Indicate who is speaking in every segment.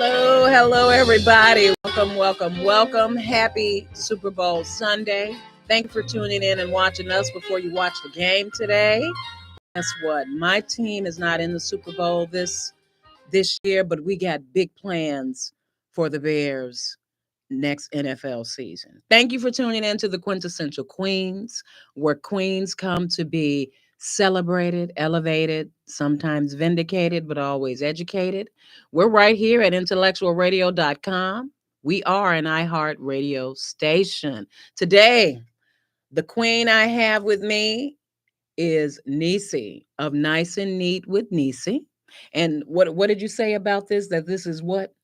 Speaker 1: Hello, everybody. Welcome. Happy Super Bowl Sunday. Thank you for tuning in and watching us before you watch the game today. Guess what? My team is not in the Super Bowl this year, but we got big plans for the Bears next NFL season. Thank you for tuning in to the Quintessential Queens, where queens come to be celebrated, elevated, sometimes vindicated, but always educated. We're right here at IntellectualRadio.com. We are an iHeart radio station. Today, the queen I have with me is Nisi of Nice and Neat with Nisi. And what did you say about this? That this is what?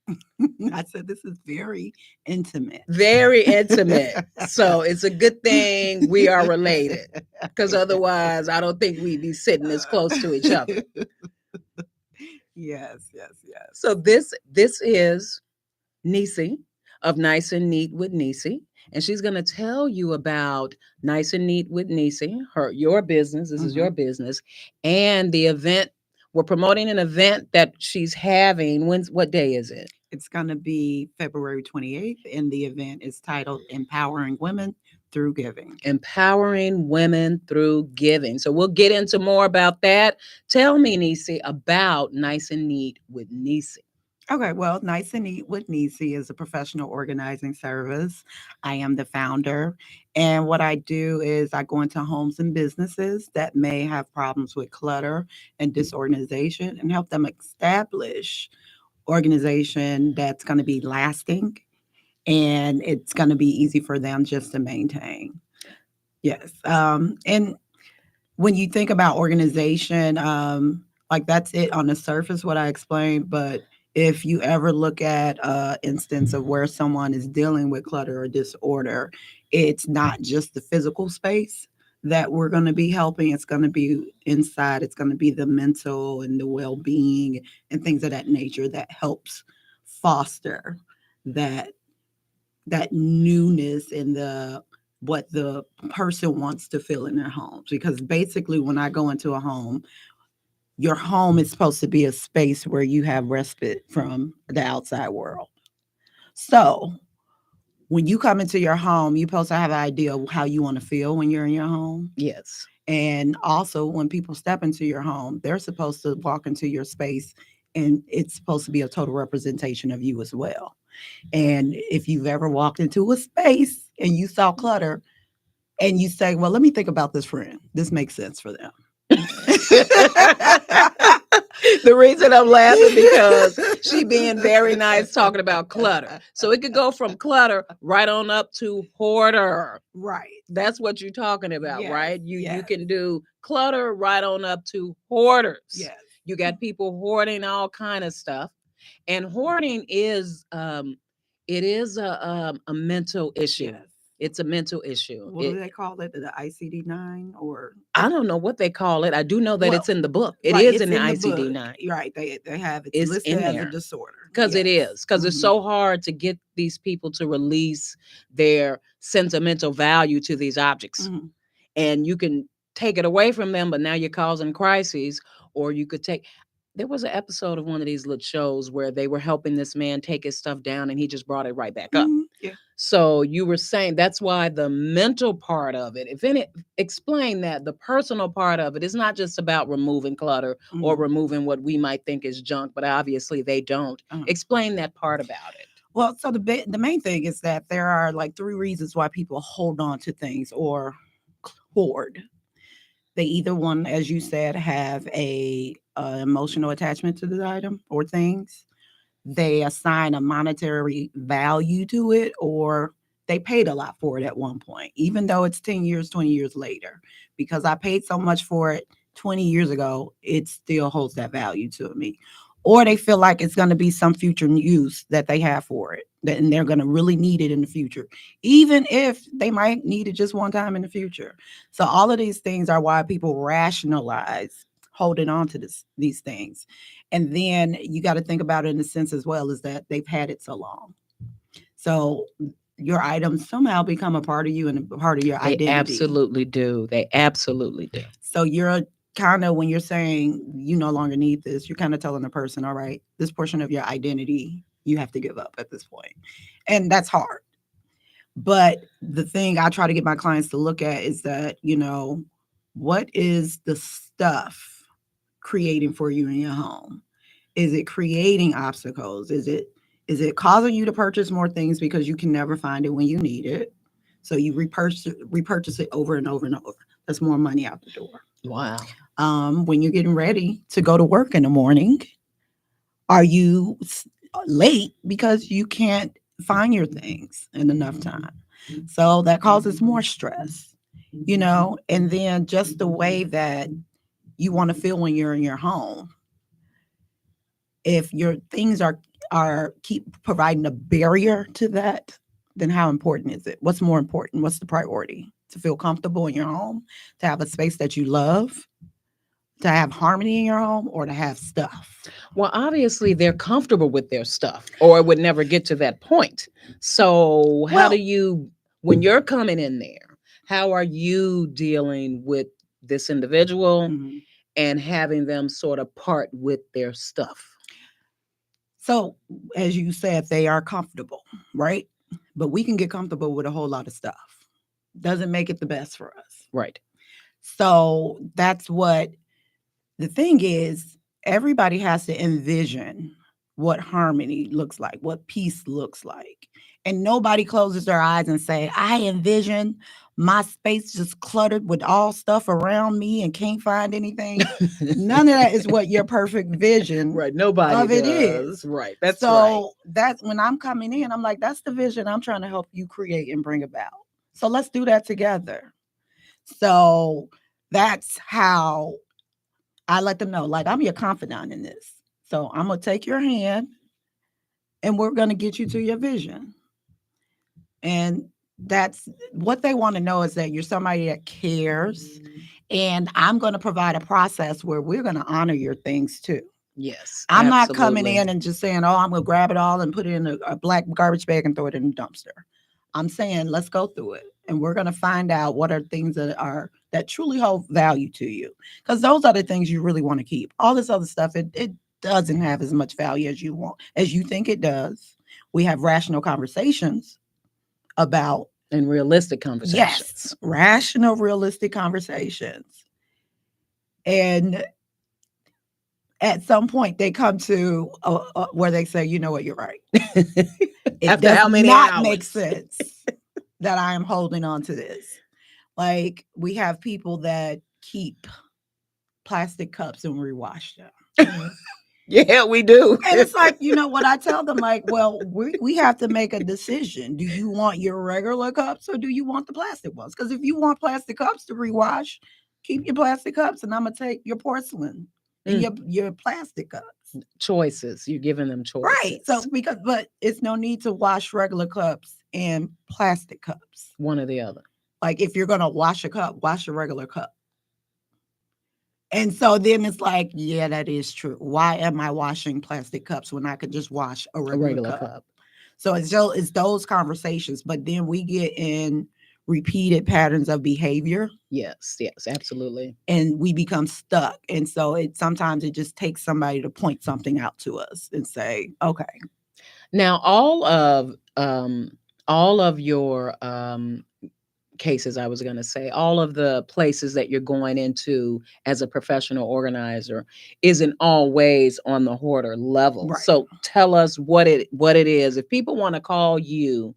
Speaker 2: I said this is very intimate.
Speaker 1: Very intimate. So it's a good thing we are related, because otherwise I don't think we'd be sitting this close to each other.
Speaker 2: Yes.
Speaker 1: So this is Nisi of Nice and Neat with Nisi. And she's going to tell you about Nice and Neat with Nisi, your business. This is your business. And the event. We're promoting an event that she's having. What day is it?
Speaker 2: It's going to be February 28th, and the event is titled Empowering Women Through Giving.
Speaker 1: Empowering Women Through Giving. So we'll get into more about that. Tell me, Nisi, about Nice and Neat with Nisi.
Speaker 2: Okay, well, Nice and Neat with Nisi is a professional organizing service. I am the founder, and what I do is I go into homes and businesses that may have problems with clutter and disorganization and help them establish organization that's going to be lasting, and it's going to be easy for them just to maintain. Yes. And when you think about organization, like that's it on the surface, what I explained, but if you ever look at an instance of where someone is dealing with clutter or disorder, it's not just the physical space that we're going to be helping. It's going to be inside. It's going to be the mental and the well-being and things of that nature that helps foster that newness in what the person wants to feel in their homes. Because basically, when I go into a home, your home is supposed to be a space where you have respite from the outside world. So when you come into your home, you're supposed to have an idea of how you want to feel when you're in your home.
Speaker 1: Yes.
Speaker 2: And also when people step into your home, they're supposed to walk into your space, and it's supposed to be a total representation of you as well. And if you've ever walked into a space and you saw clutter and you say, well, let me think about this friend. This makes sense for them.
Speaker 1: The reason I'm laughing because she being very nice talking about clutter. So it could go from clutter right on up to hoarder.
Speaker 2: Right.
Speaker 1: That's what you're talking about,
Speaker 2: Yes,
Speaker 1: right? You
Speaker 2: yes.
Speaker 1: you can do clutter right on up to hoarders.
Speaker 2: Yes.
Speaker 1: You got people hoarding all kind of stuff. And hoarding is a mental issue.
Speaker 2: Yes.
Speaker 1: It's a mental issue.
Speaker 2: What do they call it? The ICD-9 or?
Speaker 1: I don't know what they call it. I do know that it's in the book. It
Speaker 2: right,
Speaker 1: is in the ICD-9.
Speaker 2: Right. They have
Speaker 1: It's
Speaker 2: listed
Speaker 1: in
Speaker 2: as
Speaker 1: there.
Speaker 2: a disorder.
Speaker 1: Because it is. Because it's so hard to get these people to release their sentimental value to these objects. And you can take it away from them, but now you're causing crises. Or you could there was an episode of one of these little shows where they were helping this man take his stuff down, and he just brought it right back up.
Speaker 2: Yeah.
Speaker 1: So you were saying that's why the mental part of it, explain that the personal part of it is not just about removing clutter or removing what we might think is junk, but obviously they don't. Explain that part about it.
Speaker 2: Well, so the main thing is that there are like 3 reasons why people hold on to things or hoard. They either one, as you said, have a emotional attachment to the item or things. They assign a monetary value to it, or they paid a lot for it at one point, even though it's 10 years, 20 years later. Because I paid so much for it 20 years ago, it still holds that value to me. Or they feel like it's going to be some future use that they have for it, and they're going to really need it in the future, even if they might need it just one time in the future. So all of these things are why people rationalize holding on to these things. And then you got to think about it in the sense as well, is that they've had it so long. So your items somehow become a part of you and a part of your identity.
Speaker 1: They absolutely do. They absolutely do.
Speaker 2: So you're kind of, when you're saying you no longer need this, you're kind of telling the person, all right, this portion of your identity you have to give up at this point. And that's hard. But the thing I try to get my clients to look at is that, what is the stuff creating for you in your home? Is it creating obstacles? Is it causing you to purchase more things because you can never find it when you need it? So you repurchase it over and over and over. That's more money out the door.
Speaker 1: Wow.
Speaker 2: When you're getting ready to go to work in the morning, are you late because you can't find your things in enough time? So that causes more stress, and then just the way that you want to feel when you're in your home. If your things are keep providing a barrier to that, then how important is it? What's more important? What's the priority? To feel comfortable in your home, to have a space that you love, to have harmony in your home, or to have stuff?
Speaker 1: Well, obviously they're comfortable with their stuff or it would never get to that point. So how do you, when you're coming in there, how are you dealing with this individual and having them sort of part with their stuff?
Speaker 2: So as you said, they are comfortable, right? But we can get comfortable with a whole lot of stuff. Doesn't make it the best for us.
Speaker 1: Right.
Speaker 2: So that's what the thing is. Everybody has to envision what harmony looks like, what peace looks like. And nobody closes their eyes and say, I envision my space just cluttered with all stuff around me and can't find anything. None of that is what your perfect vision
Speaker 1: right. Nobody
Speaker 2: of it
Speaker 1: does.
Speaker 2: is.
Speaker 1: Right. That's
Speaker 2: so
Speaker 1: right.
Speaker 2: That's when I'm coming in, I'm like, that's the vision I'm trying to help you create and bring about. So let's do that together. So that's how I let them know, like, I'm your confidant in this. So I'm going to take your hand and we're going to get you to your vision. And that's what they want to know, is that you're somebody that cares. And I'm going to provide a process where we're going to honor your things too.
Speaker 1: Yes.
Speaker 2: I'm not coming in and just saying, oh, I'm going to grab it all and put it in a black garbage bag and throw it in the dumpster. I'm saying, let's go through it. And we're going to find out what are things that truly hold value to you. Because those are the things you really want to keep. All this other stuff, it doesn't have as much value as you think it does. We have rational conversations about.
Speaker 1: And realistic conversations.
Speaker 2: Yes, rational, realistic conversations. And at some point they come to where they say, you know what, you're right. It
Speaker 1: After
Speaker 2: does
Speaker 1: how many
Speaker 2: not
Speaker 1: hours?
Speaker 2: make sense that I am holding on to this. Like, we have people that keep plastic cups and we wash them.
Speaker 1: Yeah, we do.
Speaker 2: And it's like, what I tell them, like, well, we have to make a decision. Do you want your regular cups or do you want the plastic ones? Because if you want plastic cups to rewash, keep your plastic cups and I'm going to take your porcelain and your plastic cups.
Speaker 1: Choices. You're giving them choices.
Speaker 2: Right. So but it's no need to wash regular cups and plastic cups.
Speaker 1: One or the other.
Speaker 2: Like, if you're going to wash a cup, wash a regular cup. And so then it's like, yeah, that is true. Why am I washing plastic cups when I could just wash a regular cup? So it's those conversations. But then we get in repeated patterns of behavior.
Speaker 1: Yes, absolutely.
Speaker 2: And we become stuck. And so sometimes it just takes somebody to point something out to us and say, okay.
Speaker 1: Now, all of your cases, I was going to say, all of the places that you're going into as a professional organizer isn't always on the hoarder level.
Speaker 2: Right.
Speaker 1: So tell us what it is. If people want to call you,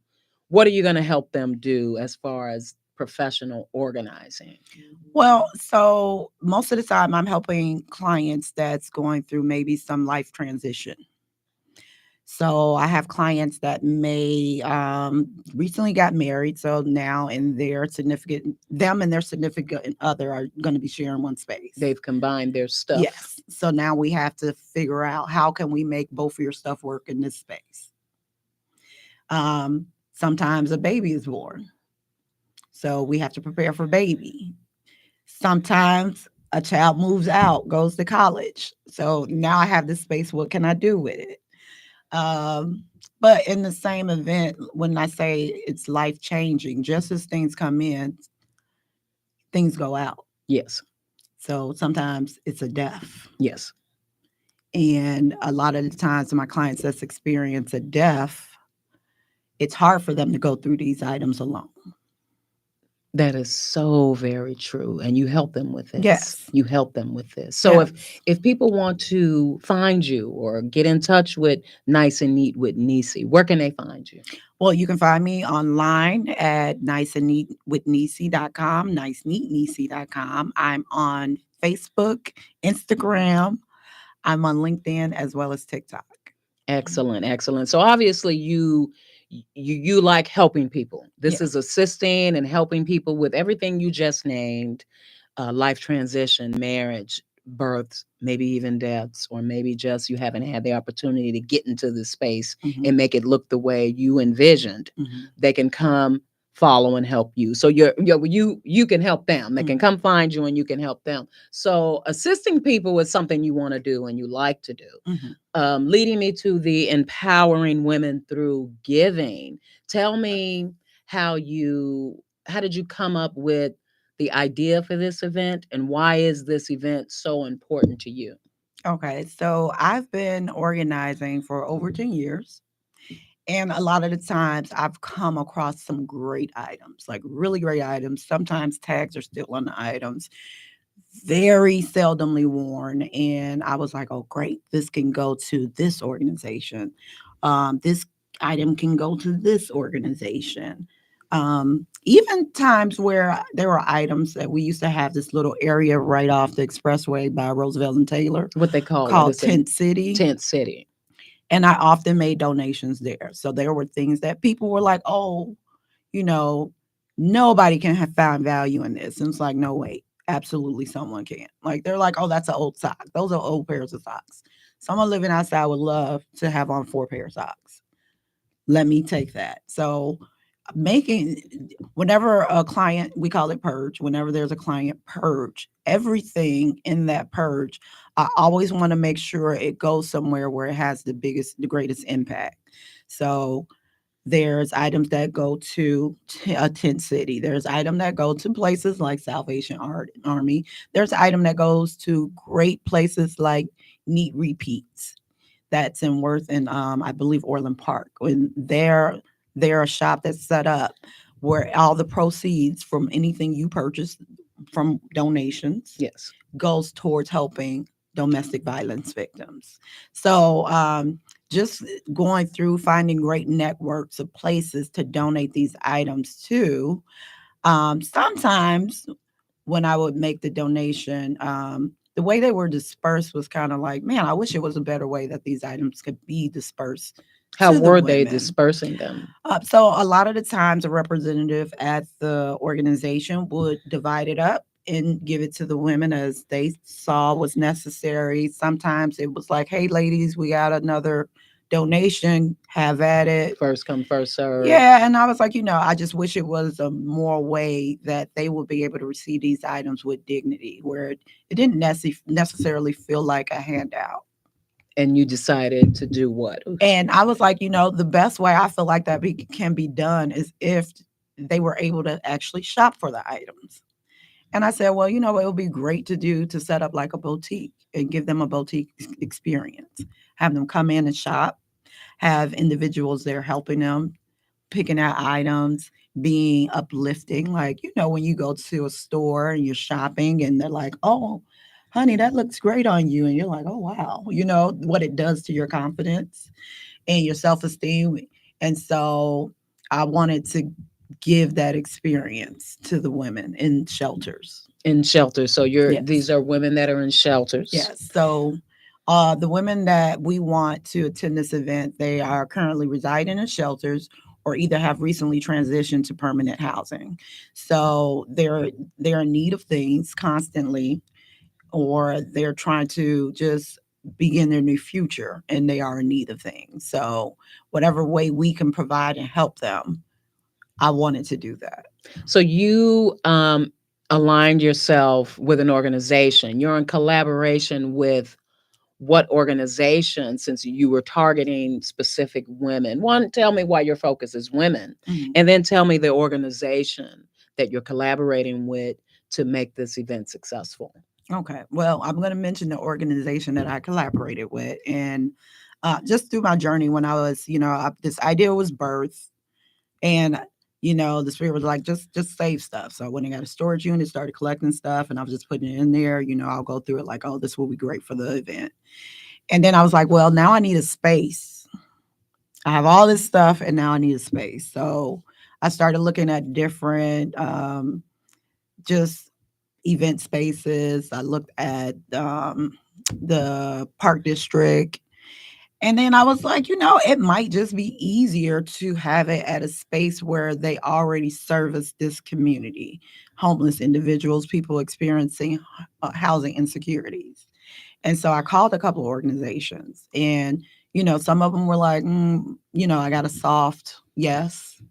Speaker 1: what are you going to help them do as far as professional organizing?
Speaker 2: Well, so most of the time I'm helping clients that's going through maybe some life transition. So I have clients that may recently got married. So now their significant other are going to be sharing one space.
Speaker 1: They've combined their stuff.
Speaker 2: Yes. So now we have to figure out, how can we make both of your stuff work in this space? Sometimes a baby is born. So we have to prepare for baby. Sometimes a child moves out, goes to college. So now I have this space. What can I do with it? But in the same event, when I say it's life changing, just as things come in, things go out.
Speaker 1: Yes.
Speaker 2: So sometimes it's a death.
Speaker 1: Yes.
Speaker 2: And a lot of the times, my clients that's experience a death, it's hard for them to go through these items alone.
Speaker 1: That is so very true. And you help them with this.
Speaker 2: Yes.
Speaker 1: You help them with this. So
Speaker 2: Yes.
Speaker 1: if people want to find you or get in touch with Nice and Neat with Nisi, where can they find you?
Speaker 2: Well, you can find me online at niceandneatwithnisi.com, niceneatnisi.com. I'm on Facebook, Instagram. I'm on LinkedIn as well as TikTok.
Speaker 1: Excellent, excellent. So obviously you like helping people. This
Speaker 2: Yeah.
Speaker 1: is assisting and helping people with everything you just named, life transition, marriage, births, maybe even deaths, or maybe just you haven't had the opportunity to get into this space and make it look the way you envisioned. They can come, follow, and help you. So you can help them. They can come find you and you can help them. So assisting people is something you want to do and you like to do. Leading me to the empowering women through giving. Tell me how did you come up with the idea for this event and why is this event so important to you?
Speaker 2: Okay, so I've been organizing for over 10 years. And a lot of the times I've come across some great items, like really great items. Sometimes tags are still on the items, very seldomly worn. And I was like, oh, great, this can go to this organization. This item can go to this organization. Even times where there were items that we used to have this little area right off the expressway by Roosevelt and Taylor
Speaker 1: What they call
Speaker 2: called
Speaker 1: it?
Speaker 2: Tent City.
Speaker 1: Tent City.
Speaker 2: And I often made donations there. So there were things that people were like, oh, you know, nobody can have found value in this. And it's like, no, wait, absolutely someone can. Like, they're like, oh, that's an old sock. Those are old pairs of socks. Someone living outside would love to have on 4 pair of socks. Let me take that. So whenever a client, we call it purge, whenever there's a client purge, everything in that purge, I always want to make sure it goes somewhere where it has the greatest impact. So there's items that go to a tent city. There's items that go to places like Salvation Army. There's item that goes to great places like Neat Repeats. That's in Worth and I believe Orland Park. When they're a shop that's set up where all the proceeds from anything you purchase from donations
Speaker 1: Yes.
Speaker 2: goes towards helping domestic violence victims. So just going through finding great networks of places to donate these items to. Sometimes when I would make the donation, the way they were dispersed was kind of like, man, I wish it was a better way that these items could be dispersed.
Speaker 1: How
Speaker 2: To the
Speaker 1: were they
Speaker 2: women.
Speaker 1: dispersing them?
Speaker 2: So a lot of the times a representative at the organization would divide it up and give it to the women as they saw was necessary. Sometimes it was like, hey, ladies, we got another donation, have at it.
Speaker 1: First come, first serve.
Speaker 2: Yeah, and I was like, I just wish it was a more way that they would be able to receive these items with dignity, where it didn't necessarily feel like a handout.
Speaker 1: And you decided to do what?
Speaker 2: And I was like, the best way I feel like that can be done is if they were able to actually shop for the items. And I said, well, it would be great to set up like a boutique and give them a boutique experience. Have them come in and shop, have individuals there helping them, picking out items, being uplifting. Like, when you go to a store and you're shopping and they're like, oh, honey, that looks great on you. And you're like, oh, wow. What it does to your confidence and your self-esteem. And so I wanted to give that experience to the women in shelters.
Speaker 1: In shelters. So
Speaker 2: Yes.
Speaker 1: These are women that are in shelters.
Speaker 2: Yes. So the women that we want to attend this event, they are currently residing in shelters or either have recently transitioned to permanent housing. So they're in need of things constantly, or they're trying to just begin their new future and they are in need of things. So whatever way we can provide and help them, I wanted to do that.
Speaker 1: So you aligned yourself with an organization. You're in collaboration with what organization, since you were targeting specific women? One, tell me why your focus is women, and then tell me the organization that you're collaborating with to make this event successful.
Speaker 2: Okay. Well, I'm going to mention the organization that I collaborated with. And just through my journey when I was, this idea was birthed. And, the spirit was like, just save stuff. So I went and got a storage unit, started collecting stuff, and I was just putting it in there. I'll go through it like, oh, this will be great for the event. And then I was like, well, now I need a space. I have all this stuff, and now I need a space. So I started looking at different just event spaces. I looked at the park district. And then I was like, it might just be easier to have it at a space where they already service this community, homeless individuals, people experiencing housing insecurities. And so I called a couple of organizations, and, some of them were like, I got a soft yes.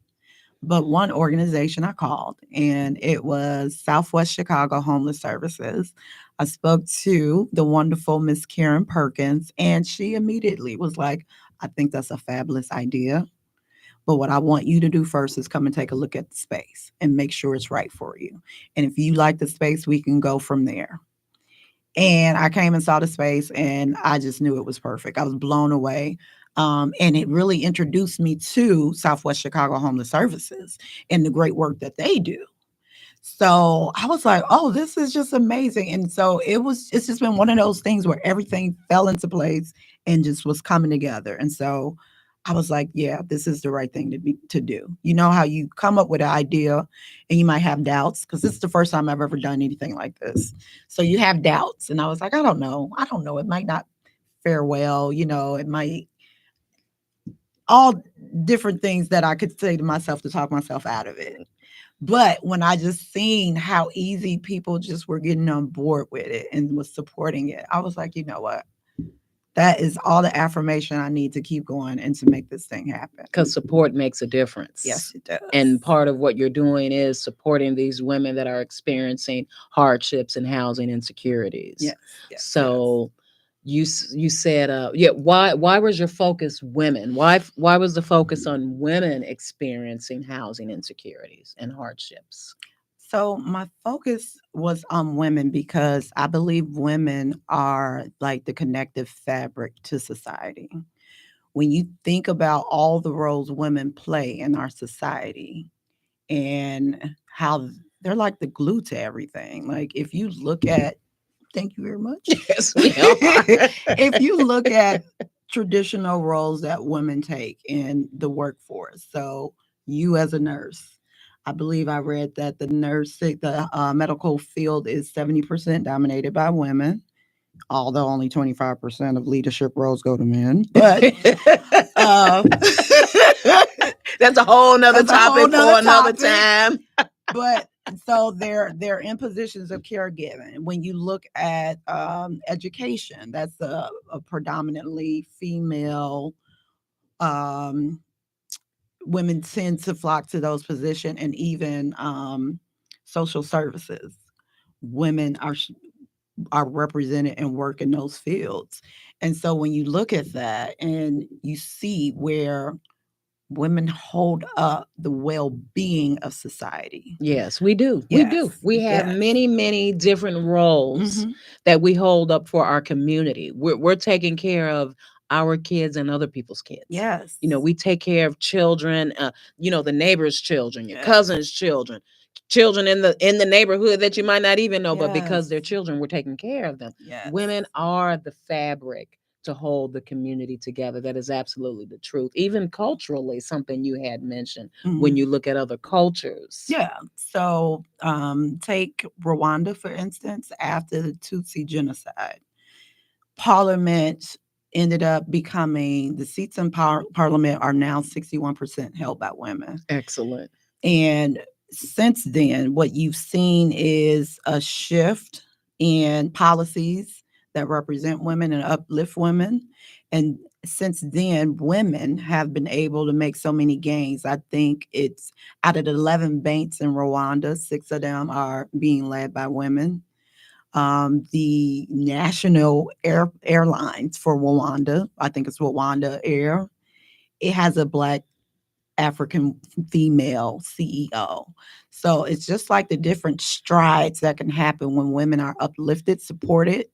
Speaker 2: But one organization I called, and it was Southwest Chicago Homeless Services. I spoke to the wonderful Miss Karen Perkins, and she immediately was like, I think that's a fabulous idea. But what I want you to do first is come and take a look at the space and make sure it's right for you. And if you like the space, we can go from there. And I came and saw the space, and I just knew it was perfect. I was blown away. And it really introduced me to Southwest Chicago Homeless Services and the great work that they do. So I was like, oh, this is just amazing. And so it's just been one of those things where everything fell into place and just was coming together. And so I was like, yeah, this is the right thing to do. You know how you come up with an idea and you might have doubts, because this is the first time I've ever done anything like this. So you have doubts. And I was like, I don't know. I don't know. It might not fare well. It might all different things that I could say to myself to talk myself out of it. But when I just seen how easy people just were getting on board with it and was supporting it, I was like, you know what? That is all the affirmation I need to keep going and to make this thing happen.
Speaker 1: Because support makes a difference.
Speaker 2: Yes, it does.
Speaker 1: And part of what you're doing is supporting these women that are experiencing hardships and housing insecurities.
Speaker 2: Yes.
Speaker 1: So you said why was your focus women? Why was the focus on women experiencing housing insecurities and hardships?
Speaker 2: So my focus was on women because I believe women are like the connective fabric to society. When you think about all the roles women play in our society and how they're like the glue to everything. Like if you look at, thank you very much.
Speaker 1: Yes, we are.
Speaker 2: If you look at traditional roles that women take in the workforce, so you as a nurse, I believe I read that the medical field is 70% dominated by women, although only 25% of leadership roles go to men. But
Speaker 1: that's a whole nother topic for another time.
Speaker 2: But so they're in positions of caregiving. When you look at education, that's a predominantly female. Women tend to flock to those positions, and even social services. Women are represented and work in those fields. And so when you look at that and you see where women hold up the well-being of society.
Speaker 1: Yes, we do. We do. We have many different roles that we hold up for our community. We're taking care of our kids and other people's kids.
Speaker 2: Yes.
Speaker 1: We take care of children, the neighbor's children, your cousin's children in the neighborhood that you might not even know, but because they're children, we're taking care of them.
Speaker 2: Yes.
Speaker 1: Women are the fabric to hold the community together. That is absolutely the truth. Even culturally, something you had mentioned when you look at other cultures.
Speaker 2: Yeah. So take Rwanda, for instance, after the Tutsi genocide. Parliament ended up becoming, the seats in Parliament are now 61% held by women.
Speaker 1: Excellent.
Speaker 2: And since then, what you've seen is a shift in policies that represent women and uplift women. And since then, women have been able to make so many gains. I think it's out of the 11 banks in Rwanda, 6 of them are being led by women. The national airlines for Rwanda, I think it's Rwanda Air, it has a Black African female CEO. So it's just like the different strides that can happen when women are uplifted, supported,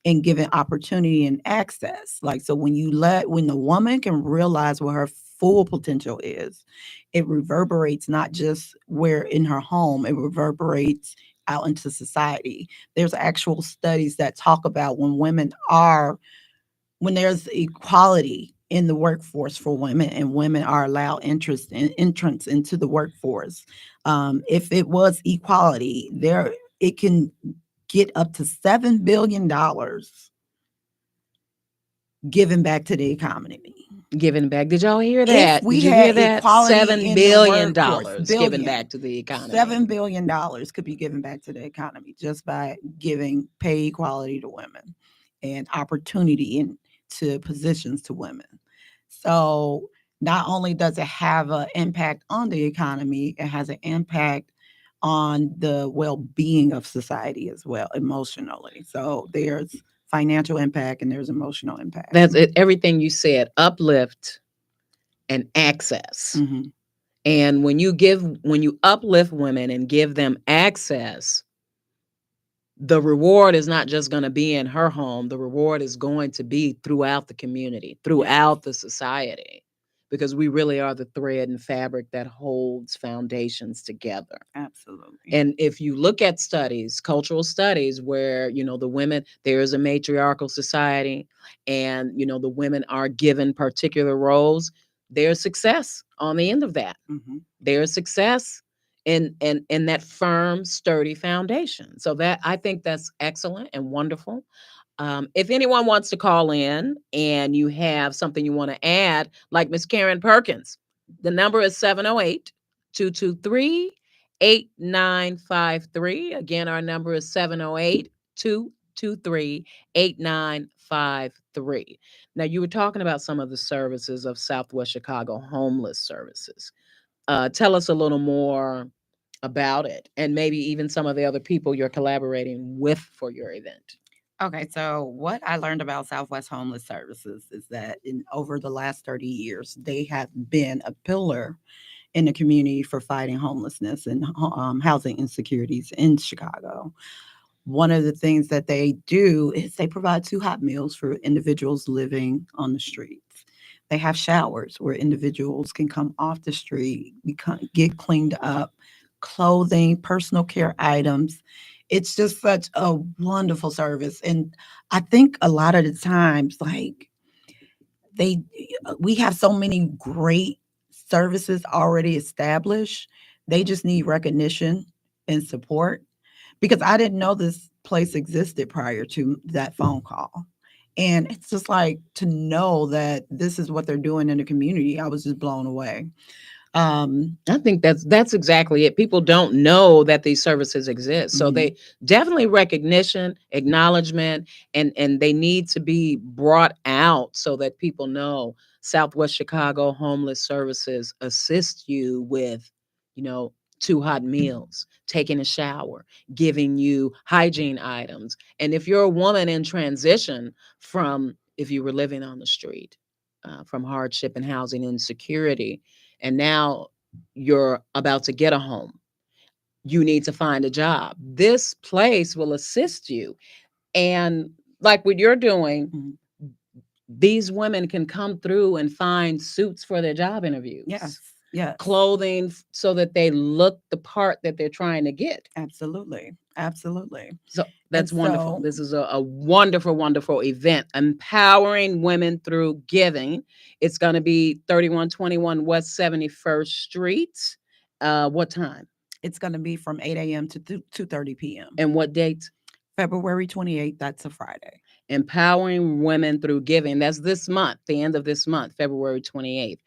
Speaker 2: and given opportunity and access. Like, so when the woman can realize what her full potential is, it reverberates not just where in her home, it reverberates out into society. There's actual studies that talk about when there's equality in the workforce for women and women are allowed entrance into the workforce. If it was equality, it can get up to $7 billion given back to the economy.
Speaker 1: Giving back. Did y'all hear
Speaker 2: If
Speaker 1: that?
Speaker 2: we
Speaker 1: Did you
Speaker 2: had
Speaker 1: hear that?
Speaker 2: equality
Speaker 1: $7
Speaker 2: in the
Speaker 1: billion
Speaker 2: workforce,
Speaker 1: given back to the economy.
Speaker 2: $7 billion could be given back to the economy just by giving pay equality to women and opportunity into positions to women. So not only does it have an impact on the economy, it has an impact on the well-being of society as well, emotionally. So there's financial impact and there's emotional impact.
Speaker 1: That's it. Everything you said, uplift and access.
Speaker 2: Mm-hmm.
Speaker 1: And when you uplift women and give them access, the reward is not just going to be in her home. The reward is going to be throughout the community, throughout the society, because we really are the thread and fabric that holds foundations together.
Speaker 2: Absolutely.
Speaker 1: And if you look at studies, cultural studies, where, the women, there is a matriarchal society and, the women are given particular roles, there's success on the end of that.
Speaker 2: Mm-hmm.
Speaker 1: There's success in that firm, sturdy foundation. So that, I think that's excellent and wonderful. If anyone wants to call in and you have something you want to add, like Miss Karen Perkins, the number is 708-223-8953. Again, our number is 708-223-8953. Now, you were talking about some of the services of Southwest Chicago Homeless Services. Tell us a little more about it, and maybe even some of the other people you're collaborating with for your event.
Speaker 2: Okay, so what I learned about Southwest Homeless Services is that in over the last 30 years, they have been a pillar in the community for fighting homelessness and housing insecurities in Chicago. One of the things that they do is they provide 2 hot meals for individuals living on the streets. They have showers where individuals can come off the street, get cleaned up, clothing, personal care items. It's just such a wonderful service. And I think a lot of the times, like, we have so many great services already established. They just need recognition and support, because I didn't know this place existed prior to that phone call. And it's just like, to know that this is what they're doing in the community, I was just blown away.
Speaker 1: I think that's exactly it. People don't know that these services exist. So they definitely recognition, acknowledgement, and they need to be brought out so that people know Southwest Chicago Homeless Services assist you with, 2 hot meals, taking a shower, giving you hygiene items. And if you're a woman in transition from, if you were living on the street, from hardship and housing insecurity, and now you're about to get a home, you need to find a job, this place will assist you. And like what you're doing, these women can come through and find suits for their job interviews.
Speaker 2: Yes.
Speaker 1: Clothing so that they look the part that they're trying to get.
Speaker 2: Absolutely.
Speaker 1: So that's wonderful. This is a wonderful, wonderful event, empowering women through giving. It's going to be 3121 West 71st Street. What time?
Speaker 2: It's going to be from 8 a.m. to 2:30 p.m.
Speaker 1: And what date?
Speaker 2: February 28th. That's a Friday.
Speaker 1: Empowering women through giving. That's this month, the end of this month, February 28th.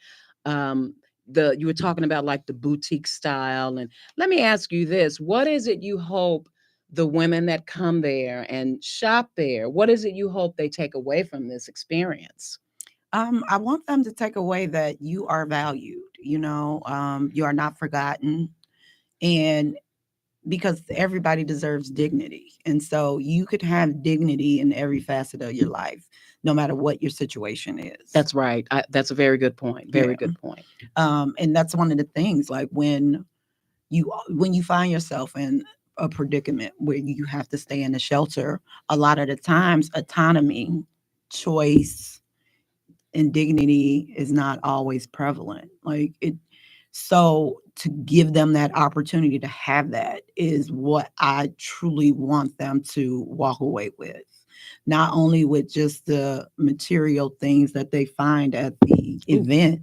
Speaker 1: You were talking about like the boutique style. And let me ask you this. What is it you hope the women that come there and shop there, what is it you hope they take away from this experience?
Speaker 2: I want them to take away that you are valued, you are not forgotten. And because everybody deserves dignity. And so you could have dignity in every facet of your life, no matter what your situation is.
Speaker 1: That's right. That's a very good point. Very
Speaker 2: Yeah.
Speaker 1: good point.
Speaker 2: And that's one of the things, like when you find yourself in a predicament where you have to stay in a shelter, a lot of the times autonomy, choice, and dignity is not always prevalent. Like it, so to give them that opportunity to have that is what I truly want them to walk away with. Not only with just the material things that they find at the event,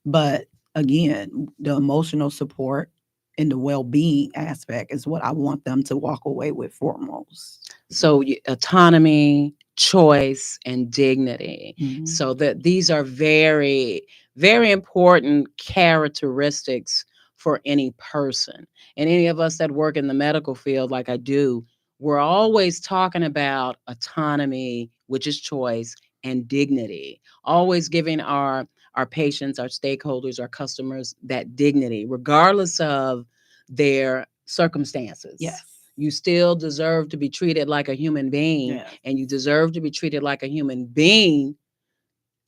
Speaker 2: but again, the emotional support and the well-being aspect is what I want them to walk away with foremost.
Speaker 1: So autonomy, choice, and dignity.
Speaker 2: Mhm.
Speaker 1: So that these are very, very important characteristics for any person. And any of us that work in the medical field, like I do, we're always talking about autonomy, which is choice, and dignity. Always giving our patients, our stakeholders, our customers that dignity, regardless of their circumstances.
Speaker 2: Yes.
Speaker 1: You still deserve to be treated like a human being,
Speaker 2: Yes.
Speaker 1: and you deserve to be treated like a human being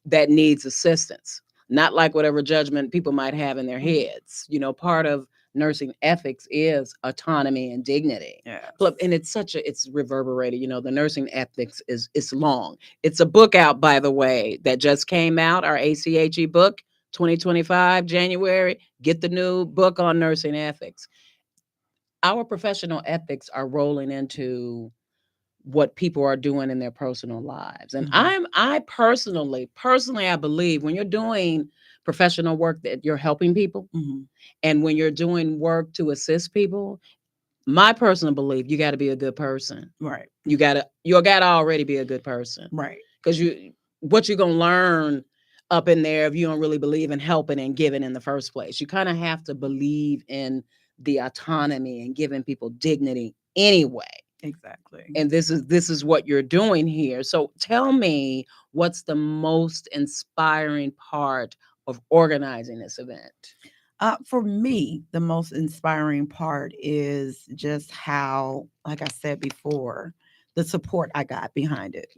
Speaker 1: that needs assistance, not like whatever judgment people might have in their heads. Part of nursing ethics is autonomy and dignity.
Speaker 2: Yes.
Speaker 1: And it's reverberated. The nursing ethics is it's long. It's a book out, by the way, that just came out, our ACHE book, 2025 January. Get the new book on nursing ethics. Our professional ethics are rolling into what people are doing in their personal lives. And I personally, I believe when you're doing professional work that you're helping people, and when you're doing work to assist people, my personal belief, you got to be a good person.
Speaker 2: Right.
Speaker 1: You gotta already be a good person.
Speaker 2: Right.
Speaker 1: Because what you're gonna learn up in there if you don't really believe in helping and giving in the first place. You kind of have to believe in the autonomy and giving people dignity anyway.
Speaker 2: Exactly.
Speaker 1: And this is what you're doing here. So tell me, what's the most inspiring part of organizing this event?
Speaker 2: For me, the most inspiring part is just how, like I said before, the support I got behind it,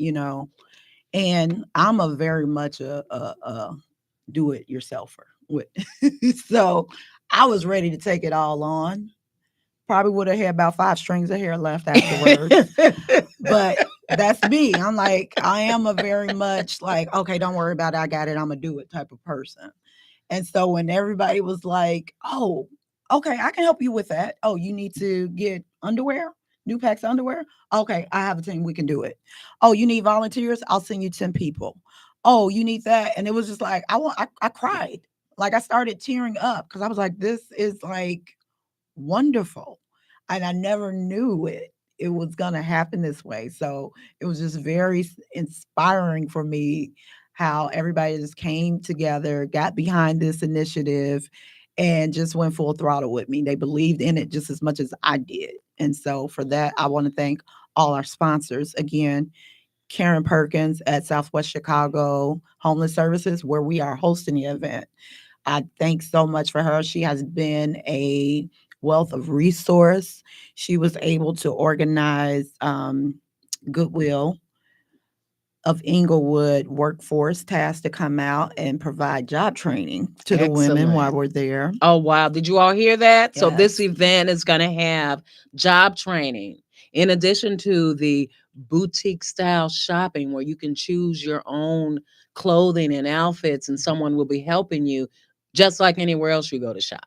Speaker 2: and I'm a very much a do it yourselfer with. So I was ready to take it all on. Probably would have had about 5 strings of hair left afterwards. But that's me. I'm like, I am a very much like, okay, don't worry about it. I got it. I'm going to do it type of person. And so when everybody was like, oh, okay, I can help you with that. Oh, you need to get underwear, new packs underwear. Okay, I have a team. We can do it. Oh, you need volunteers? I'll send you 10 people. Oh, you need that. And it was just like, I cried. Like I started tearing up because I was like, this is like wonderful. And I never knew it was going to happen this way. So it was just very inspiring for me how everybody just came together, got behind this initiative, and just went full throttle with me. They believed in it just as much as I did. And so for that, I want to thank all our sponsors. Again, Karen Perkins at Southwest Chicago Homeless Services, where we are hosting the event. I thank so much for her. She has been a wealth of resource. She was able to organize Goodwill of Inglewood workforce task to come out and provide job training to the women while
Speaker 1: Excellent.
Speaker 2: we're there.
Speaker 1: Oh, wow. Did you all hear that? So this
Speaker 2: Yes.
Speaker 1: event is going to have job training in addition to the boutique style shopping where you can choose your own clothing and outfits and someone will be helping you just like anywhere else you go to shop.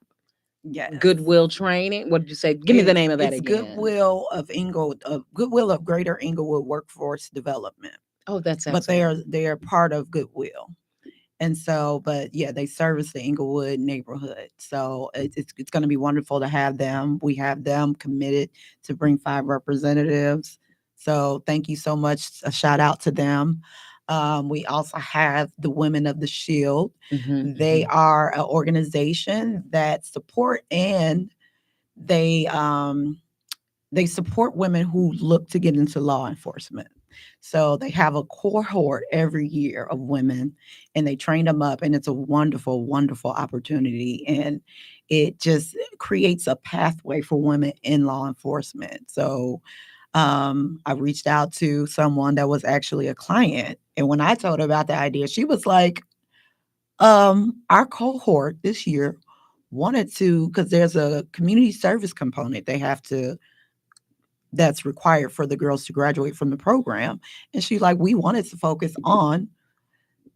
Speaker 2: Yes.
Speaker 1: Goodwill training. What did you say? Give me the name of that
Speaker 2: It's
Speaker 1: again.
Speaker 2: Goodwill of Greater Inglewood Workforce Development.
Speaker 1: Oh, that's
Speaker 2: But
Speaker 1: excellent.
Speaker 2: they are part of Goodwill. And so, but yeah, they service the Inglewood neighborhood. So it's going to be wonderful to have them. We have them committed to bring 5 representatives. So thank you so much. A shout out to them. We also have the Women of the Shield. They are an organization that support and they support women who look to get into law enforcement. So they have a cohort every year of women and they train them up. And it's a wonderful, wonderful opportunity. And it just creates a pathway for women in law enforcement. So I reached out to someone that was actually a client. And when I told her about the idea, she was like, our cohort this year wanted to, because there's a community service component they have to, that's required for the girls to graduate from the program. And she's like, we wanted to focus on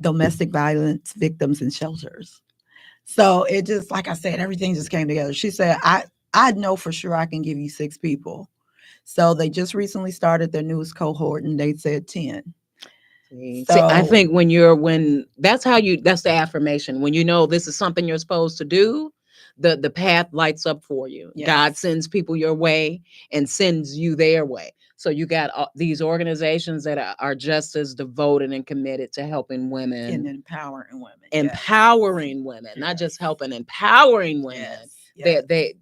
Speaker 2: domestic violence victims in shelters. So it just, like I said, everything just came together. She said, I know for sure I can give you 6 people. So they just recently started their newest cohort and they said 10.
Speaker 1: See, I
Speaker 2: So
Speaker 1: think when that's that's the affirmation. When you know this is something you're supposed to do, the path lights up for you. God
Speaker 2: yes,
Speaker 1: sends people your way and sends you their way. So you got these organizations that are just as devoted and committed to helping
Speaker 2: and
Speaker 1: women,
Speaker 2: empowering women.
Speaker 1: empowering women, not just helping, empowering women.
Speaker 2: Yes.
Speaker 1: They
Speaker 2: Yes.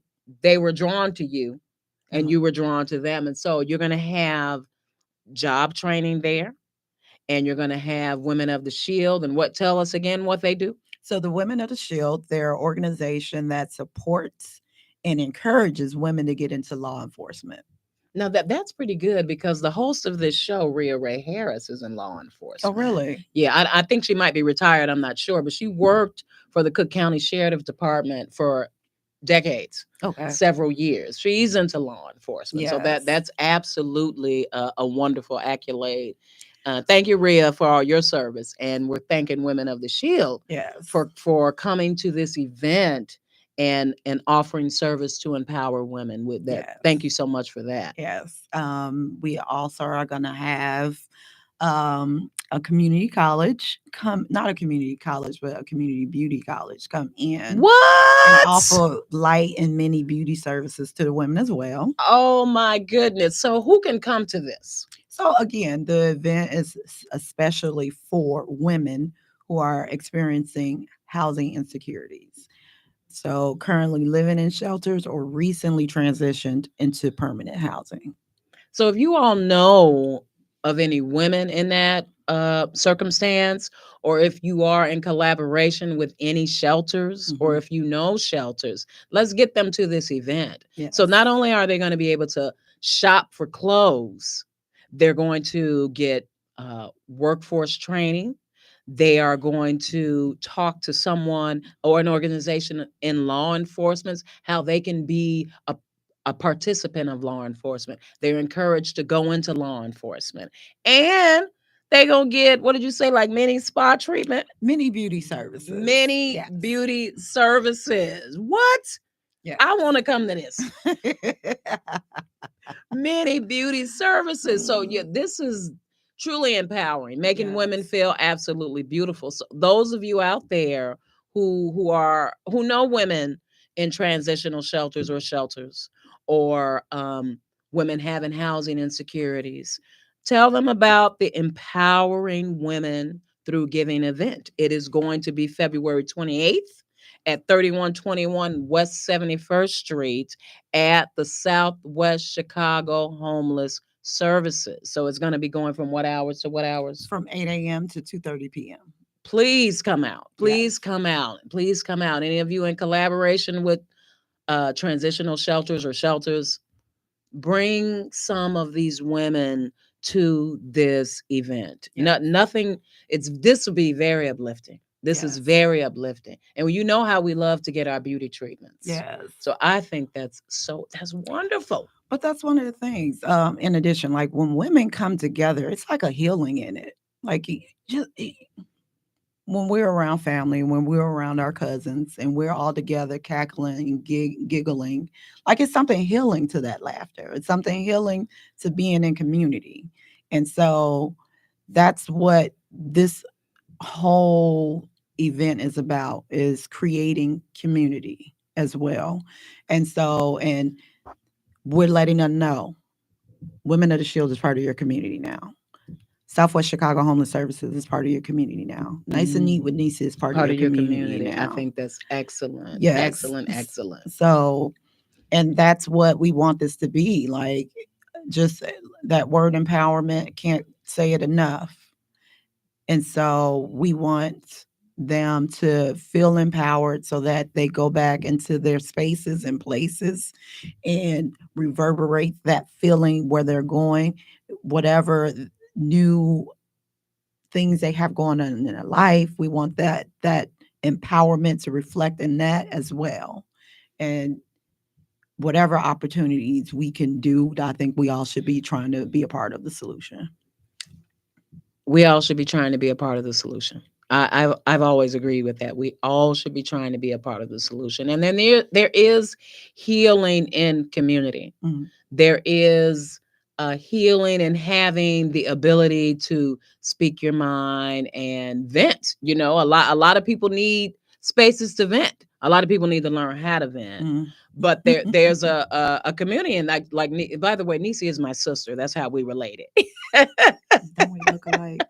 Speaker 1: they were drawn to you, and
Speaker 2: Mhm.
Speaker 1: you were drawn to them, and so you're going to have job training there, and you're going to have Women of the Shield. And what, tell us again what they do?
Speaker 2: So the Women of the Shield, they're an organization that supports and encourages women to get into law enforcement.
Speaker 1: Now that's pretty good, because the host of this show, Rhea Ray Harris, is in law
Speaker 2: Oh,
Speaker 1: enforcement.
Speaker 2: really?
Speaker 1: Yeah, I think she might be retired. I'm not sure, but she worked for the Cook County Sheriff's Department for decades,
Speaker 2: Okay.
Speaker 1: several years. She's into law enforcement, so
Speaker 2: Yes.
Speaker 1: that's absolutely a wonderful accolade. Thank you, Rhea, for all your service, and we're thanking Women of the Shield
Speaker 2: Yes.
Speaker 1: for coming to this event and offering service to empower women with that.
Speaker 2: Yes.
Speaker 1: Thank you so much for that.
Speaker 2: Yes. We also are going to have a community college come, not a community college, but a community beauty college come in and
Speaker 1: What?
Speaker 2: offer light and many beauty services to the women as well.
Speaker 1: Oh my goodness. So who can come to this?
Speaker 2: So again, the event is especially for women who are experiencing housing insecurities. So currently living in shelters or recently transitioned into permanent housing.
Speaker 1: So if you all know of any women in that circumstance, or if you are in collaboration with any shelters, or
Speaker 2: Mhm.
Speaker 1: if you know shelters, let's get them to this event. So
Speaker 2: Yes.
Speaker 1: not only are they going to be able to shop for clothes, they're going to get workforce training. They are going to talk to someone or an organization in law enforcement, how they can be a participant of law enforcement. They're encouraged to go into law enforcement. And they gonna get, what did you say, like mini spa treatment?
Speaker 2: Many beauty services.
Speaker 1: Many
Speaker 2: Yes.
Speaker 1: beauty services. What?
Speaker 2: Yes.
Speaker 1: I want to come to this. Many beauty services. So yeah, this is truly empowering, making women
Speaker 2: Yes.
Speaker 1: feel absolutely beautiful. So those of you out there who know women in transitional shelters, or women having housing insecurities, tell them about the Empowering Women Through Giving event. It is going to be February 28th at 3121 West 71st Street at the Southwest Chicago Homeless Services. So it's going to be going from what hours to what hours?
Speaker 2: From 8 a.m. to 2:30 p.m.
Speaker 1: Please come out. Please
Speaker 2: Yes.
Speaker 1: come out. Please come out. Any of you in collaboration with transitional shelters or shelters, bring some of these women to this event.
Speaker 2: Yes.
Speaker 1: Nothing, this will be very uplifting. This is
Speaker 2: Yes.
Speaker 1: very uplifting. And you know how we love to get our beauty treatments.
Speaker 2: Yes.
Speaker 1: So I think that's wonderful.
Speaker 2: But that's one of the things. In addition, like when women come together, it's like a healing in it. Like when we're around family, when we're around our cousins, and we're all together cackling and giggling, like it's something healing to that laughter. It's something healing to being in community. And so that's what this whole event is about, is creating community as well. And so, and we're letting them know Women of the Shield is part of your community now. Southwest Chicago Homeless Services is part of your community now. Nice and Neat with Nisa is part of your community
Speaker 1: I
Speaker 2: now.
Speaker 1: think that's excellent.
Speaker 2: Yes.
Speaker 1: Excellent.
Speaker 2: So, and that's what we want this to be like. Just that word empowerment can't say it enough. And so we want them to feel empowered so that they go back into their spaces and places and reverberate that feeling where they're going, whatever new things they have going on in their life. We want that empowerment to reflect in that as well. And whatever opportunities we can do, I think we all should be trying to be a part of the solution.
Speaker 1: We all should be trying to be a part of the solution. I've always agreed with that. We all should be trying to be a part of the solution. And then there is healing in community.
Speaker 2: Mhm.
Speaker 1: There is a healing in having the ability to speak your mind and vent. A lot of people need spaces to vent. A lot of people need to learn how to vent.
Speaker 2: Mm.
Speaker 1: But there's a community, and by the way, Nisi is my sister. That's how we related.
Speaker 2: Don't we look alike?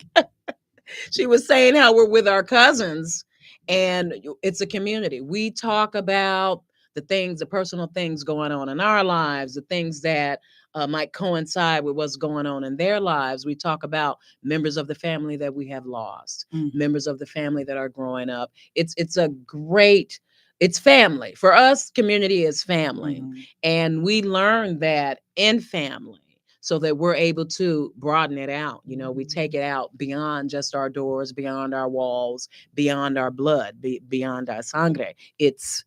Speaker 1: She was saying how we're with our cousins, and it's a community. We talk about the personal things going on in our lives, the things that might coincide with what's going on in their lives. We talk about members of the family that we have lost, members of the family that are growing up. It's family. For us, community is family.
Speaker 2: Mm-hmm.
Speaker 1: And we learn that in family, so that we're able to broaden it out. We take it out beyond just our doors, beyond our walls, beyond our blood, beyond our sangre. It's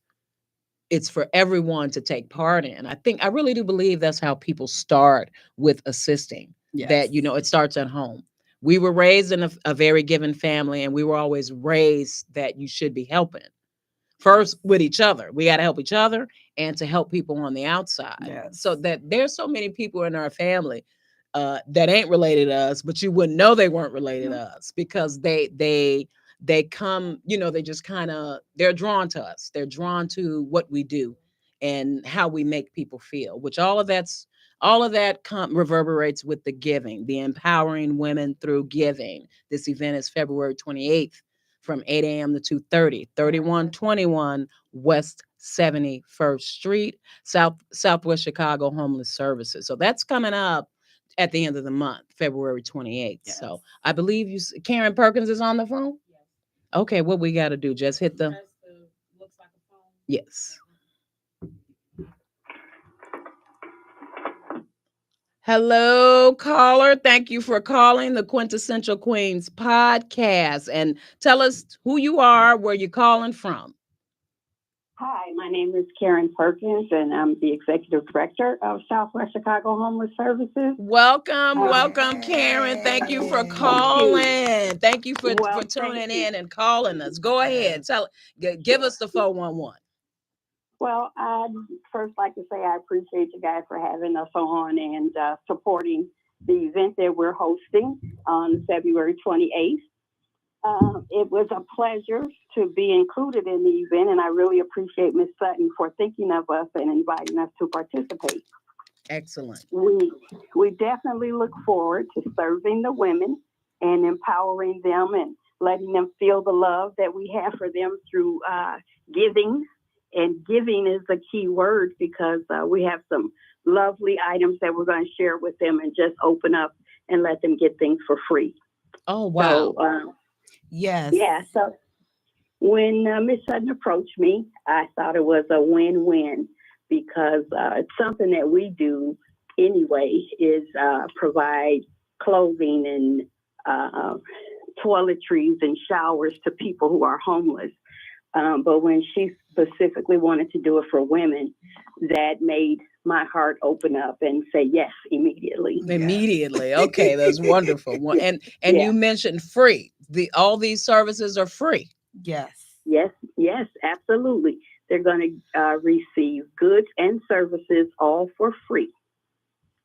Speaker 1: for everyone to take part in. I really do believe that's how people start with assisting.
Speaker 2: Yes.
Speaker 1: That, it starts at home. We were raised in a very given family, and we were always raised that you should be helping. First with each other. We got to help each other and to help people on the outside.
Speaker 2: Yes.
Speaker 1: So that there's so many people in our family that ain't related to us, but you wouldn't know they weren't related to us because they come, they just they're drawn to us. They're drawn to what we do and how we make people feel, which all of that reverberates with the giving, the empowering women through giving. This event is February 28th. From 8 a.m. to 2:30, 3121 West 71st Street, Southwest Chicago Homeless Services. So that's coming up at the end of the month, February 28th. Yes. So I believe Karen Perkins is on the phone. Yes. Okay, what we got to do? Just hit the. Looks like a phone. Yes. Hello, caller. Thank you for calling the Quintessential Queens podcast. And tell us who you are, where you're calling from.
Speaker 3: Hi, my name is Karen Perkins, and I'm the Executive Director of Southwest Chicago Homeless Services.
Speaker 1: Welcome, Karen. Thank you for calling. Thank you for tuning in and calling us. Go ahead. Give us the 411.
Speaker 3: Well, I'd first like to say I appreciate you guys for having us on and supporting the event that we're hosting on February 28th. It was a pleasure to be included in the event, and I really appreciate Ms. Sutton for thinking of us and inviting us to participate.
Speaker 1: Excellent.
Speaker 3: We definitely look forward to serving the women and empowering them and letting them feel the love that we have for them through giving. And giving is the key word because we have some lovely items that we're going to share with them and just open up and let them get things for free.
Speaker 1: Oh, wow.
Speaker 3: So,
Speaker 2: yes.
Speaker 3: Yeah. So when Ms. Sutton approached me, I thought it was a win-win because it's something that we do anyway is provide clothing and toiletries and showers to people who are homeless. But when she specifically wanted to do it for women, that made my heart open up and say yes immediately.
Speaker 1: Immediately. Okay, that's wonderful. And you mentioned free. All these services are free.
Speaker 2: Yes.
Speaker 3: Yes, absolutely. They're going to receive goods and services all for free.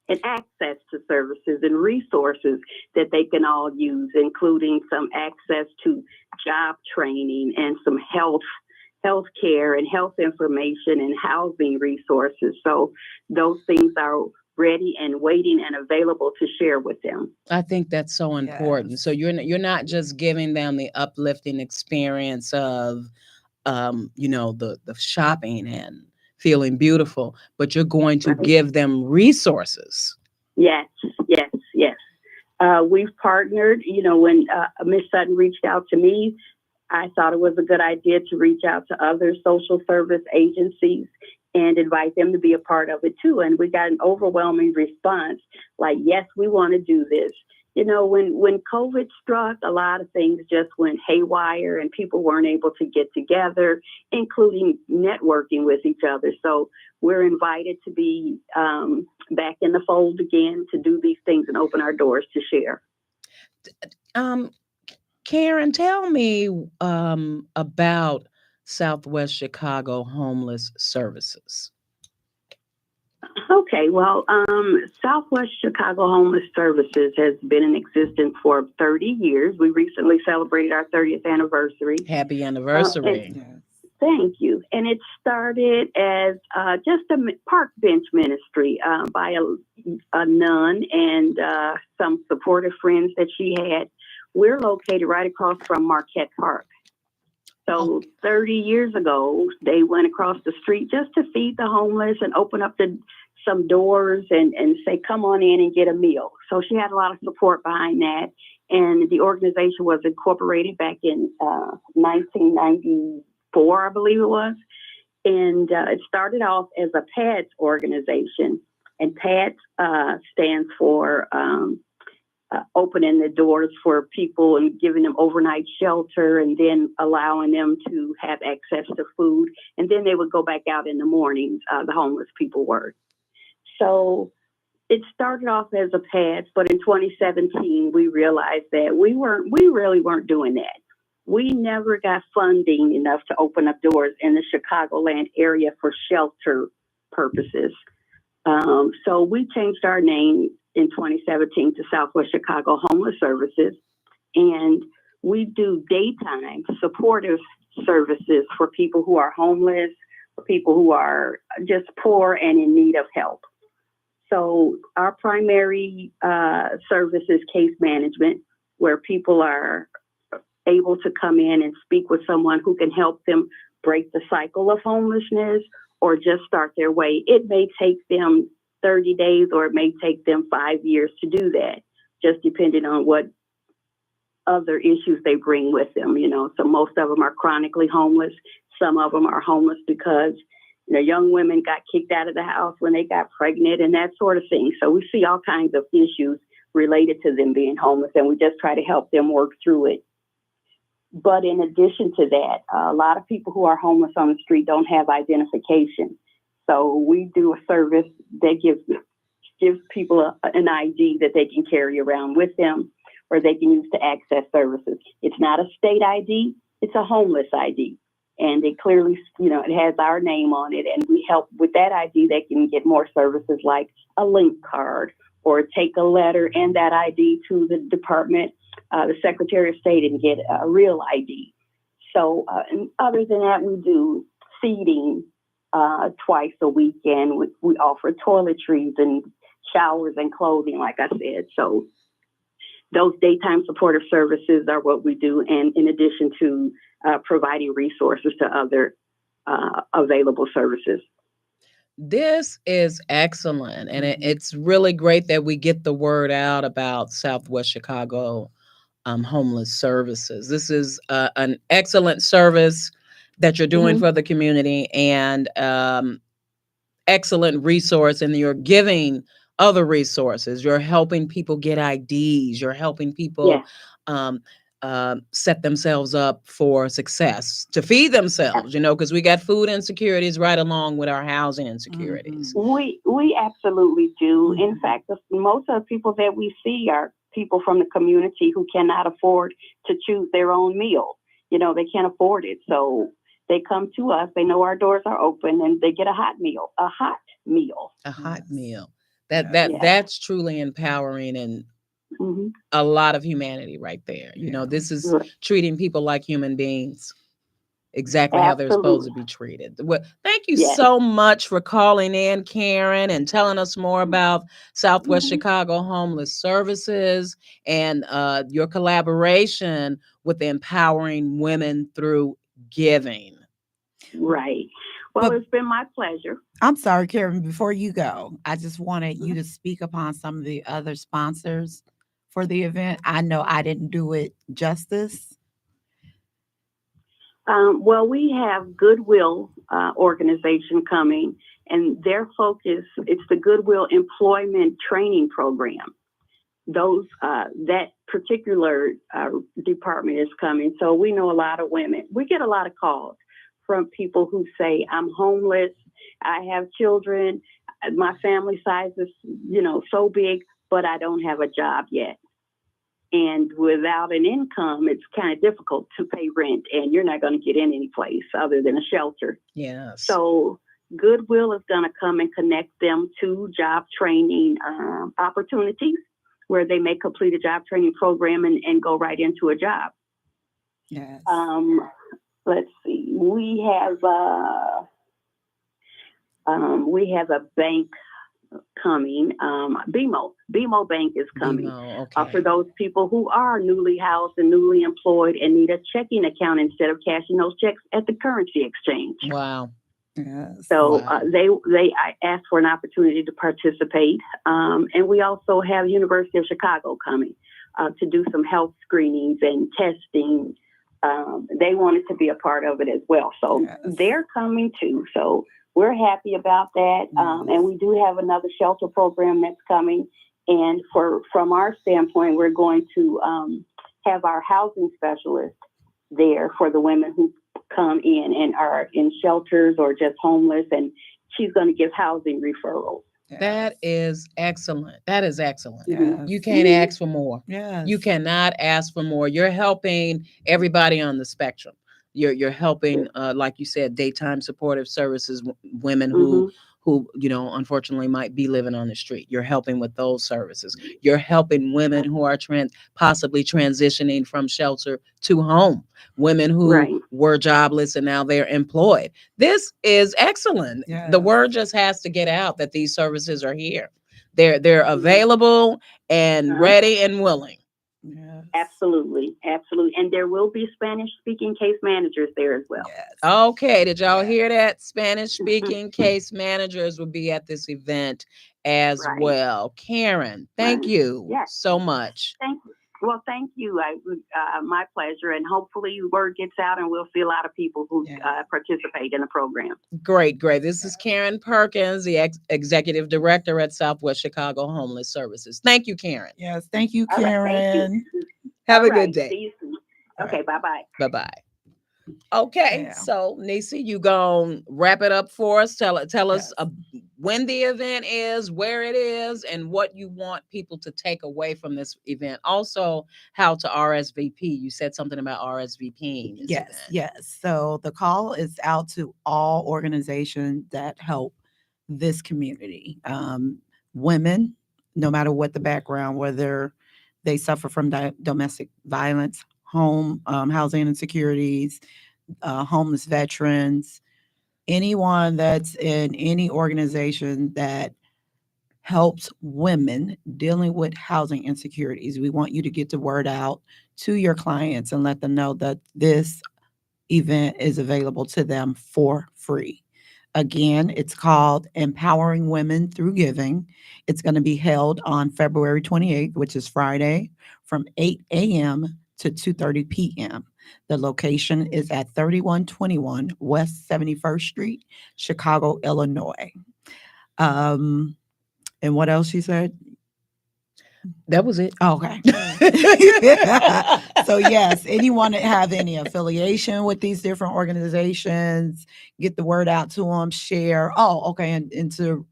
Speaker 3: And access to services and resources that they can all use, including some access to job training and some health care and health information and housing resources. So those things are ready and waiting and available to share with them.
Speaker 1: I think that's so important.
Speaker 2: Yes.
Speaker 1: So you're not just giving them the uplifting experience of the shopping and feeling beautiful, but you're going to give them resources.
Speaker 3: Yes. we've partnered. When Miss Sutton reached out to me, I thought it was a good idea to reach out to other social service agencies and invite them to be a part of it too. And we got an overwhelming response, like, yes, we want to do this. When COVID struck, a lot of things just went haywire and people weren't able to get together, including networking with each other. So we're invited to be back in the fold again to do these things and open our doors to share.
Speaker 1: Karen, tell me about Southwest Chicago Homeless Services.
Speaker 3: Okay, well, Southwest Chicago Homeless Services has been in existence for 30 years. We recently celebrated our 30th anniversary.
Speaker 1: Happy anniversary.
Speaker 3: Thank you. And it started as just a park bench ministry by a nun and some supportive friends that she had. We're located right across from Marquette Park. So 30 years ago, they went across the street just to feed the homeless and open up some doors and say, come on in and get a meal. So she had a lot of support behind that. And the organization was incorporated back in 1994, I believe it was. And it started off as a PADS organization. And PADS stands for opening the doors for people and giving them overnight shelter and then allowing them to have access to food. And then they would go back out in the mornings, the homeless people were. So it started off as a PADS, but in 2017, we realized that we really weren't doing that. We never got funding enough to open up doors in the Chicagoland area for shelter purposes. So we changed our name in 2017 to Southwest Chicago Homeless Services, and we do daytime supportive services for people who are homeless, for people who are just poor and in need of help. So our primary service is case management, where people are able to come in and speak with someone who can help them break the cycle of homelessness or just start their way. It may take them 30 days or it may take them 5 years to do that, just depending on what other issues they bring with them. So most of them are chronically homeless. Some of them are homeless because young women got kicked out of the house when they got pregnant and that sort of thing. So we see all kinds of issues related to them being homeless, and we just try to help them work through it. But in addition to that, a lot of people who are homeless on the street don't have identification. So we do a service that gives people an ID that they can carry around with them or they can use to access services. It's not a state ID, it's a homeless ID. And it clearly, it has our name on it. And we help with that ID. They can get more services like a link card or take a letter and that ID to the department, the Secretary of State, and get a real ID. So and other than that, we do feeding twice a week, and we offer toiletries and showers and clothing, like I said. So those daytime supportive services are what we do, and in addition to providing resources to other available services.
Speaker 1: This is excellent, and it's really great that we get the word out about Southwest Chicago Homeless Services. This is an excellent service that you're doing for the community, and excellent resource, and you're giving other resources. You're helping people get IDs. You're helping people set themselves up for success, to feed themselves, because we got food insecurities right along with our housing insecurities.
Speaker 3: We absolutely do. In fact, most of the people that we see are people from the community who cannot afford to choose their own meal. They can't afford it. So they come to us, they know our doors are open, and they get a hot meal. That's
Speaker 1: truly empowering, and a lot of humanity right there. This is treating people like human beings, exactly how they're supposed to be treated. Well, thank you so much for calling in, Karen, and telling us more about Southwest Chicago Homeless Services and your collaboration with empowering women through giving.
Speaker 3: Right. Well, it's been my pleasure.
Speaker 2: I'm sorry, Karen, before you go, I just wanted you to speak upon some of the other sponsors for the event? I know I didn't do it justice.
Speaker 3: Well, we have Goodwill organization coming, and their focus, it's the Goodwill Employment Training Program. Those that particular department is coming. So we know a lot of women. We get a lot of calls from people who say, I'm homeless, I have children, my family size is, so big, but I don't have a job yet. And without an income, it's kind of difficult to pay rent, and you're not going to get in any place other than a shelter.
Speaker 1: Yes.
Speaker 3: So Goodwill is going to come and connect them to job training opportunities where they may complete a job training program and go right into a job.
Speaker 2: Yes.
Speaker 3: Let's see. We have a bank coming. BMO Bank is coming.
Speaker 1: Okay.
Speaker 3: For those people who are newly housed and newly employed and need a checking account instead of cashing those checks at the currency exchange.
Speaker 1: Wow.
Speaker 2: Yes.
Speaker 3: So
Speaker 1: Wow.
Speaker 3: I asked for an opportunity to participate. And we also have University of Chicago coming to do some health screenings and testing. They wanted to be a part of it as well. So
Speaker 2: Yes.
Speaker 3: they're coming too. So we're happy about that. And we do have another shelter program that's coming. And from our standpoint, we're going to have our housing specialist there for the women who come in and are in shelters or just homeless. And she's going to give housing referrals.
Speaker 1: That is excellent. That is excellent.
Speaker 2: Yes.
Speaker 1: You can't ask for more.
Speaker 2: Yes.
Speaker 1: You cannot ask for more. You're helping everybody on the spectrum. You're helping, like you said, daytime supportive services, women who unfortunately might be living on the street. You're helping with those services. You're helping women who are possibly transitioning from shelter to home. Women who were jobless and now they're employed. This is excellent.
Speaker 2: Yes.
Speaker 1: The word just has to get out that these services are here. They're available and ready and willing.
Speaker 2: Yes.
Speaker 3: Absolutely. And there will be Spanish-speaking case managers there as well.
Speaker 2: Yes.
Speaker 1: Okay, did y'all hear that? Spanish-speaking case managers will be at this event as well. Karen, thank you so much.
Speaker 3: Thank you. Well, thank you. My pleasure. And hopefully word gets out and we'll see a lot of people who participate in the program.
Speaker 1: Great. This is Karen Perkins, the executive director at Southwest Chicago Homeless Services. Thank you, Karen.
Speaker 2: Yes. Thank you,
Speaker 3: All right,
Speaker 2: Karen.
Speaker 3: thank you.
Speaker 1: Have
Speaker 3: All
Speaker 1: a good
Speaker 3: right,
Speaker 1: day.
Speaker 3: see you soon. Okay, bye-bye.
Speaker 1: Bye-bye. Okay, so Nisi, you gonna wrap it up for us? Tell us when the event is, where it is, and what you want people to take away from this event. Also, how to RSVP. You said something about RSVPing.
Speaker 2: Yes. So the call is out to all organizations that help this community. Women, no matter what the background, whether they suffer from domestic violence, housing insecurities, homeless veterans, anyone that's in any organization that helps women dealing with housing insecurities. We want you to get the word out to your clients and let them know that this event is available to them for free. Again, it's called Empowering Women Through Giving. It's going to be held on February 28th, which is Friday, from 8 a.m. to 2:30 p.m. The location is at 3121 West 71st Street, Chicago, Illinois. And what else you said?
Speaker 1: That was it.
Speaker 2: Okay. So yes, anyone that have any affiliation with these different organizations, get the word out to them, share. Oh, okay. And to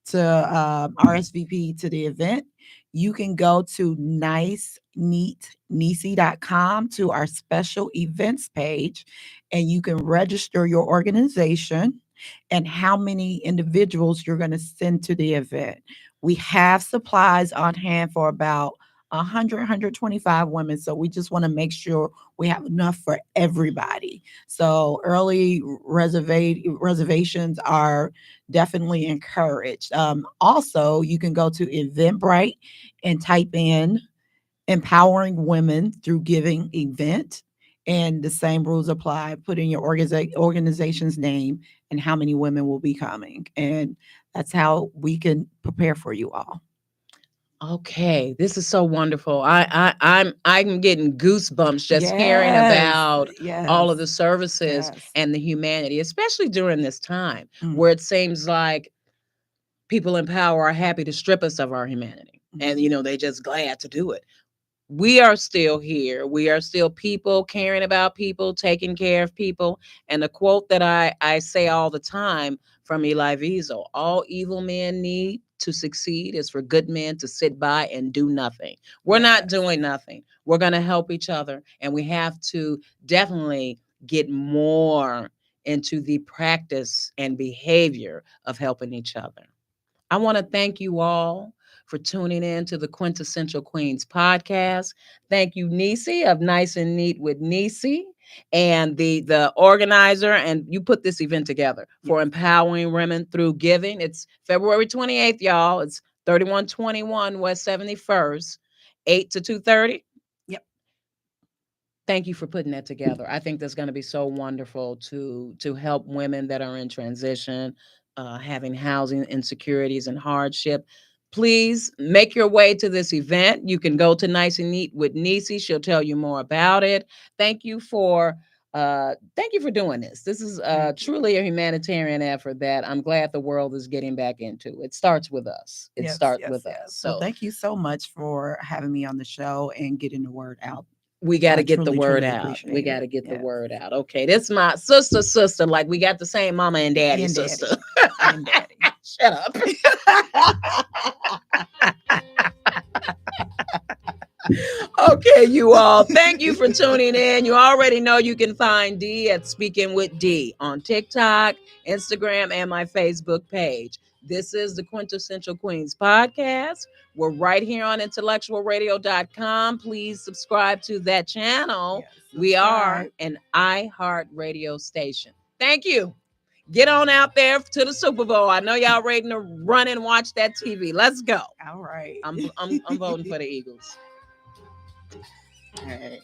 Speaker 2: RSVP to the event, you can go to niceneatnisi.com to our special events page, and you can register your organization and how many individuals you're going to send to the event. We have supplies on hand for about 100, 125 women. So we just want to make sure we have enough for everybody. So early reservations are definitely encouraged. Also, you can go to Eventbrite and type in Empowering Women Through Giving event. And the same rules apply. Put in your organization's name and how many women will be coming. And that's how we can prepare for you all.
Speaker 1: Okay, this is so wonderful. I'm getting goosebumps just hearing
Speaker 2: Yes,
Speaker 1: about all of
Speaker 2: yes,
Speaker 1: the services
Speaker 2: yes.
Speaker 1: and the humanity, especially during this time
Speaker 2: Mm,
Speaker 1: where it seems like people in power are happy to strip us of our humanity. And
Speaker 2: mhm.
Speaker 1: they just glad to do it. We are still here. We are still people caring about people, taking care of people. And the quote that I say all the time from Eli Wiesel, all evil men need to succeed is for good men to sit by and do nothing. We're not
Speaker 2: Yes,
Speaker 1: doing nothing. We're going to help each other. And we have to definitely get more into the practice and behavior of helping each other. I want to thank you all for tuning in to the Quintessential Queens podcast. Thank you, Nisi of Nice and Neat with Nisi, and the organizer, and you put this event together
Speaker 2: yes,
Speaker 1: for empowering women through giving. It's February 28th, y'all. It's 3121 West 71st, 8 to 2:30.
Speaker 2: yep,
Speaker 1: Thank you for putting that together. I think that's going to be so wonderful to help women that are in transition, having housing insecurities and hardship. Please make your way to this event. You can go to Nice and Neat with Nisi. She'll tell you more about it. Thank you for doing this. This is
Speaker 2: thank you.
Speaker 1: truly a humanitarian effort that I'm glad the world is getting back into. It starts with us. It
Speaker 2: Yes,
Speaker 1: starts
Speaker 2: yes,
Speaker 1: with us.
Speaker 2: yes. Well,
Speaker 1: So
Speaker 2: thank you so much for having me on the show and getting the word out.
Speaker 1: we got to
Speaker 2: I
Speaker 1: get the
Speaker 2: truly,
Speaker 1: word
Speaker 2: truly
Speaker 1: out. We
Speaker 2: appreciate
Speaker 1: got
Speaker 2: it.
Speaker 1: to get the
Speaker 2: Yes.
Speaker 1: word out. Okay, this my sister. Like we got the same mama and daddy
Speaker 2: And
Speaker 1: sister.
Speaker 2: daddy. And daddy.
Speaker 1: Shut up. Okay, you all. Thank you for tuning in. You already know you can find D at Speaking with D on TikTok, Instagram, and my Facebook page. This is the Quintessential Queens podcast. We're right here on IntellectualRadio.com. Please subscribe to that channel.
Speaker 2: Yes,
Speaker 1: We are
Speaker 2: subscribe.
Speaker 1: an iHeart radio station. Thank you. Get on out there to the Super Bowl. I know y'all ready to run and watch that TV. Let's go.
Speaker 2: All right.
Speaker 1: I'm voting for the Eagles.
Speaker 2: All right.